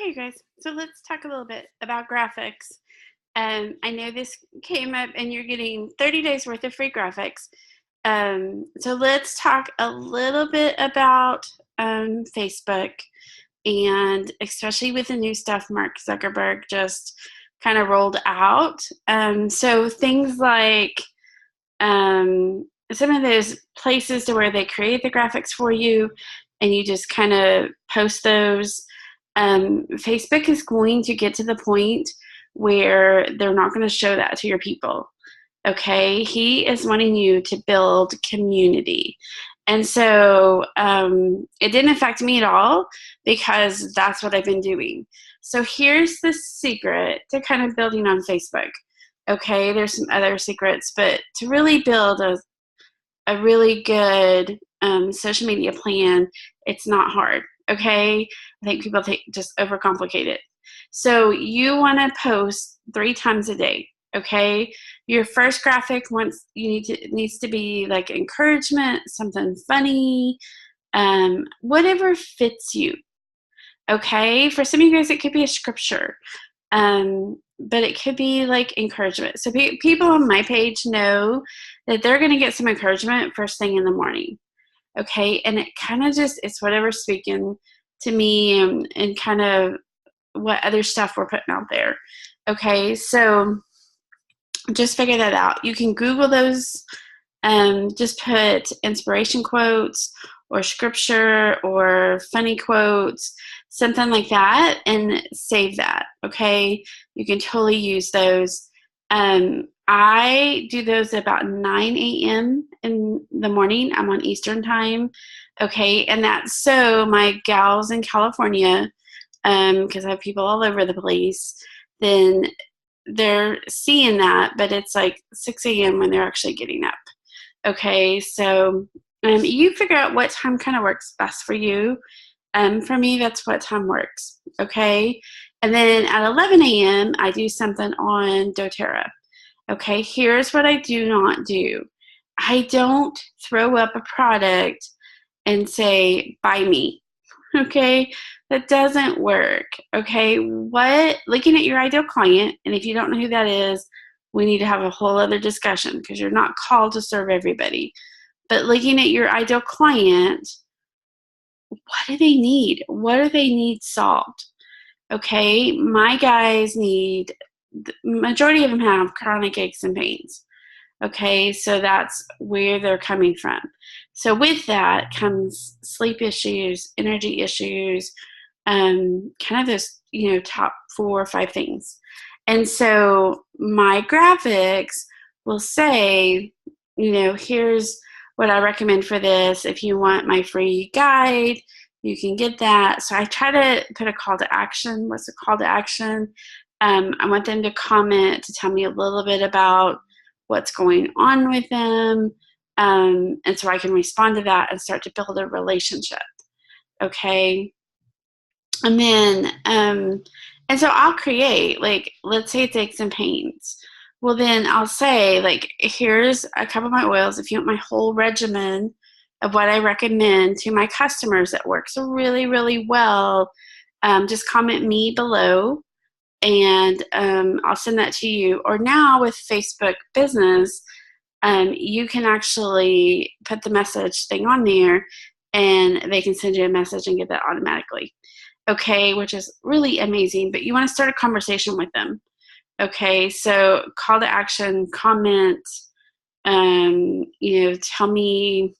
Okay, guys, so let's talk a little bit about graphics. I know this came up and you're getting 30 days worth of free graphics. So let's talk a little bit about Facebook, and especially with the new stuff Mark Zuckerberg just kind of rolled out. So things like some of those places to where they create the graphics for you and you just kind of post those. Facebook is going to get to the point where they're not going to show that to your people. Okay, he is wanting you to build community. And so it didn't affect me at all because that's what I've been doing. So here's the secret to kind of building on Facebook. Okay, there's some other secrets, but to really build a really good social media plan, it's not hard. Okay, I think people just overcomplicate it. So you want to post 3 times a day. Okay, your first graphic needs to be like encouragement, something funny, whatever fits you. Okay, for some of you guys, it could be a scripture, but it could be like encouragement. So people on my page know that they're going to get some encouragement first thing in the morning. Okay, and it kind of just, it's whatever's speaking to me and kind of what other stuff we're putting out there. Okay, so just figure that out. You can Google those, just put inspiration quotes or scripture or funny quotes, something like that, and save that. Okay, you can totally use those. I do those about 9 a.m. in the morning. I'm on Eastern time. Okay, and that's so my gals in California, because I have people all over the place, then they're seeing that, but it's like 6 a.m. when they're actually getting up. Okay, so you figure out what time kind of works best for you. For me, that's what time works. Okay, and then at 11 a.m., I do something on doTERRA. Okay, here's what I do not do. I don't throw up a product and say, buy me. Okay, that doesn't work. Okay, looking at your ideal client, and if you don't know who that is, we need to have a whole other discussion because you're not called to serve everybody. But looking at your ideal client, what do they need? What do they need solved? Okay, my guys need, the majority of them have chronic aches and pains. Okay, so that's where they're coming from. So with that comes sleep issues, energy issues, kind of those, top 4 or 5 things. And so my graphics will say, here's what I recommend for this. If you want my free guide, you can get that. So I try to put a call to action. What's the call to action? I want them to comment, to tell me a little bit about what's going on with them. And so I can respond to that and start to build a relationship. Okay. And then, and so I'll create, like, let's say it's aches and pains. Well, then I'll say, like, here's a couple of my oils. If you want my whole regimen of what I recommend to my customers that works really, really well, just comment me below and I'll send that to you. Or now with Facebook Business, you can actually put the message thing on there and they can send you a message and get that automatically. Okay, which is really amazing, but you want to start a conversation with them. Okay, so call to action, comment, tell me,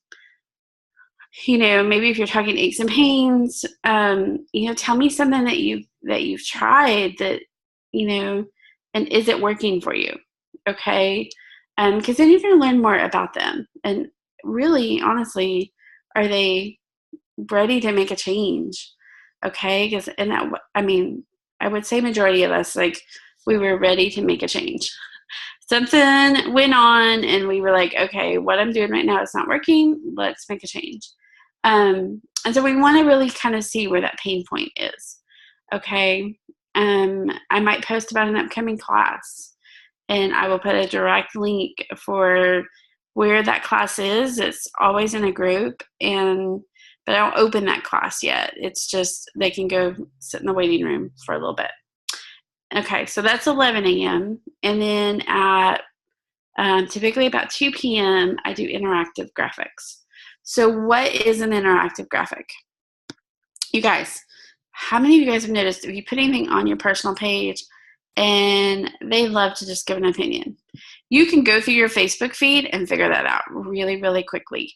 maybe if you're talking aches and pains, tell me something that you've tried that, and is it working for you? Okay, because then you're going to learn more about them, and really, honestly, are they ready to make a change? Okay, because I would say majority of us, like, we were ready to make a change. Something went on and we were like, okay, what I'm doing right now is not working. Let's make a change. And so we want to really kind of see where that pain point is. Okay. I might post about an upcoming class and I will put a direct link for where that class is. It's always in a group, and but I don't open that class yet. It's just they can go sit in the waiting room for a little bit. Okay, so that's 11 a.m. And then at typically about 2 p.m., I do interactive graphics. So what is an interactive graphic? You guys, how many of you guys have noticed if you put anything on your personal page and they love to just give an opinion? You can go through your Facebook feed and figure that out really, really quickly.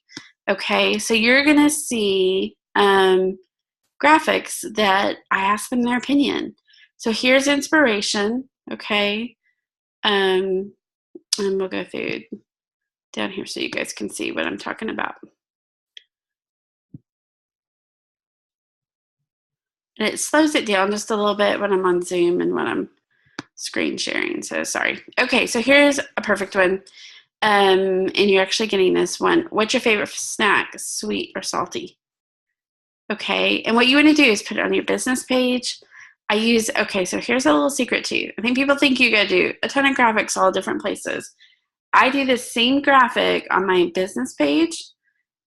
Okay, so you're going to see graphics that I ask them their opinion. So here's inspiration, okay? And we'll go through down here so you guys can see what I'm talking about. And it slows it down just a little bit when I'm on Zoom and when I'm screen sharing, so sorry. Okay, so here's a perfect one. And you're actually getting this one. What's your favorite snack, sweet or salty? Okay, and what you want to do is put it on your business page. Okay, so here's a little secret too. I think people think you gotta do a ton of graphics all different places. I do the same graphic on my business page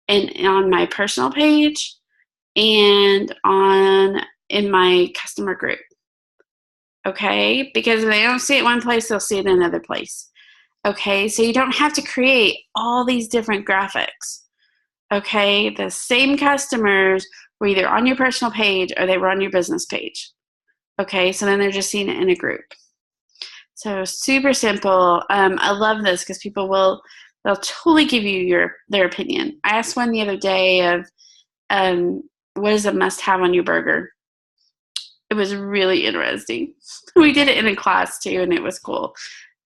and on my personal page and in my customer group. Okay, because if they don't see it one place, they'll see it in another place. Okay, so you don't have to create all these different graphics. Okay, the same customers were either on your personal page or they were on your business page. Okay, so then they're just seeing it in a group. So super simple. I love this because they'll totally give you their opinion. I asked one the other day of what is a must-have on your burger? It was really interesting. We did it in a class too, and it was cool.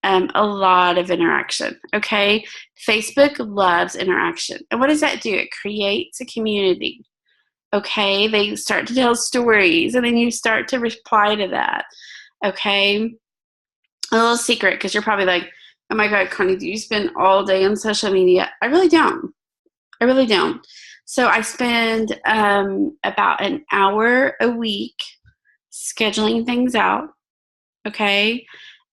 A lot of interaction, okay? Facebook loves interaction. And what does that do? It creates a community, okay? They start to tell stories, and then you start to reply to that, okay? A little secret, because you're probably like, oh my God, Connie, do you spend all day on social media? I really don't. I really don't. So I spend about an hour a week scheduling things out, okay?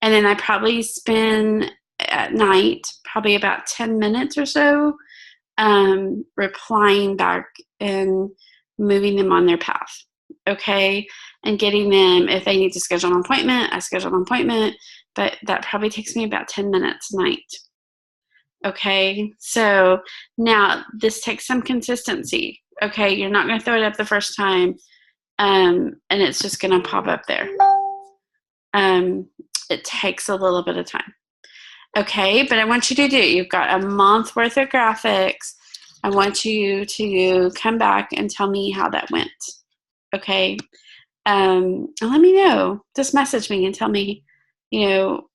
And then I probably spend at night probably about 10 minutes or so replying back and moving them on their path, okay? And getting them, if they need to schedule an appointment, I schedule an appointment, but that probably takes me about 10 minutes a night. Okay, so now this takes some consistency. Okay, you're not going to throw it up the first time and it's just going to pop up there. It takes a little bit of time. Okay, but I want you to do, you've got a month worth of graphics. I want you to come back and tell me how that went. Okay, and let me know. Just message me and tell me,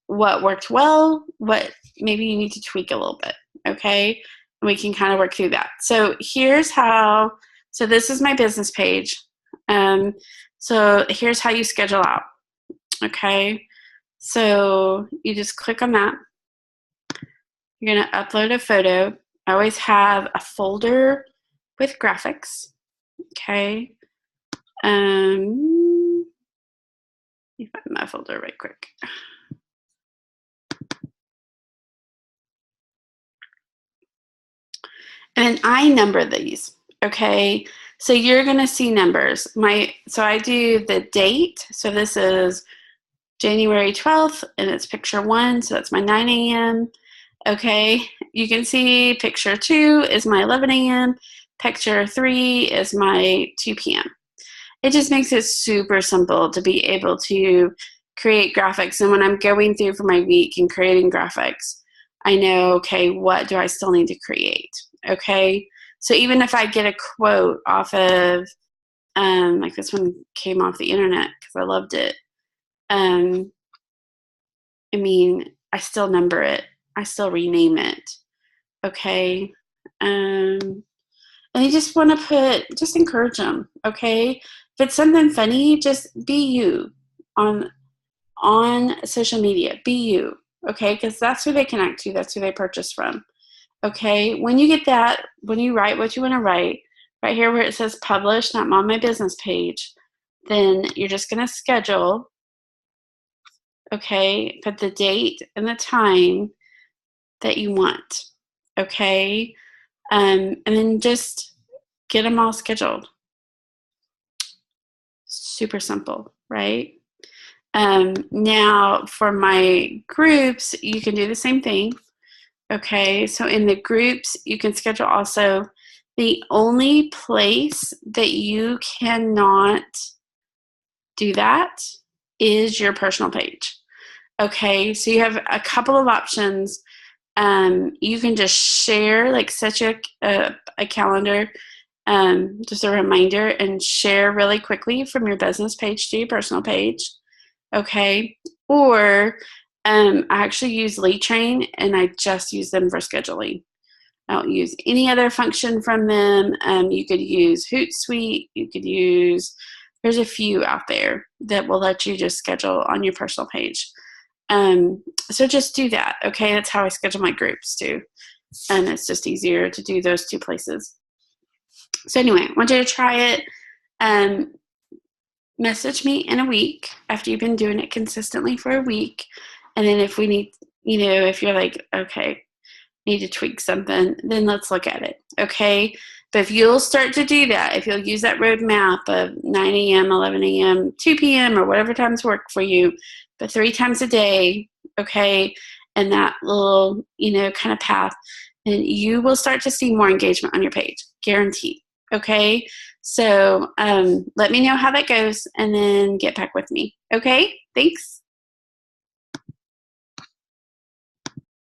what worked well, what maybe you need to tweak a little bit. Okay, and we can kind of work through that. So so this is my business page. So here's how you schedule out. Okay, so you just click on that. You're going to upload a photo. I always have a folder with graphics. Okay. Let me find my folder right quick. And I number these. Okay. So you're going to see numbers. So I do the date. So this is January 12th, and it's picture 1. So that's my 9 a.m. Okay, you can see picture 2 is my 11 a.m. Picture 3 is my 2 p.m. It just makes it super simple to be able to create graphics. And when I'm going through for my week and creating graphics, I know, okay, what do I still need to create? Okay, so even if I get a quote off of, like this one came off the internet because I loved it. I still number it. I still rename it. Okay. And you just want to just encourage them. Okay. If it's something funny, just be you on social media. Be you. Okay. Because that's who they connect to. That's who they purchase from. Okay. When you get that, when you write what you want to write, right here where it says publish, not on my business page, then you're just going to schedule. Okay. Put the date and the time that you want. Okay. And then just get them all scheduled. Super simple, right? Now for my groups, you can do the same thing. Okay, so in the groups, you can schedule also. The only place that you cannot do that is your personal page. Okay, so you have a couple of options. You can just share, like set a calendar, just a reminder, and share really quickly from your business page to your personal page. Okay, or I actually use LeadTrain, and I just use them for scheduling. I don't use any other function from them. You could use Hootsuite. You could use, there's a few out there that will let you just schedule on your personal page. So just do that, okay? That's how I schedule my groups too. And it's just easier to do those two places. So anyway, I want you to try it. Message me in a week after you've been doing it consistently for a week. And then if we need, if you're like, okay, need to tweak something, then let's look at it, okay? But if you'll start to do that, if you'll use that roadmap of 9 a.m., 11 a.m., 2 p.m., or whatever times work for you, but 3 times a day, okay, and that little, kind of path, then you will start to see more engagement on your page, guaranteed, okay? So let me know how that goes and then get back with me, okay? Thanks.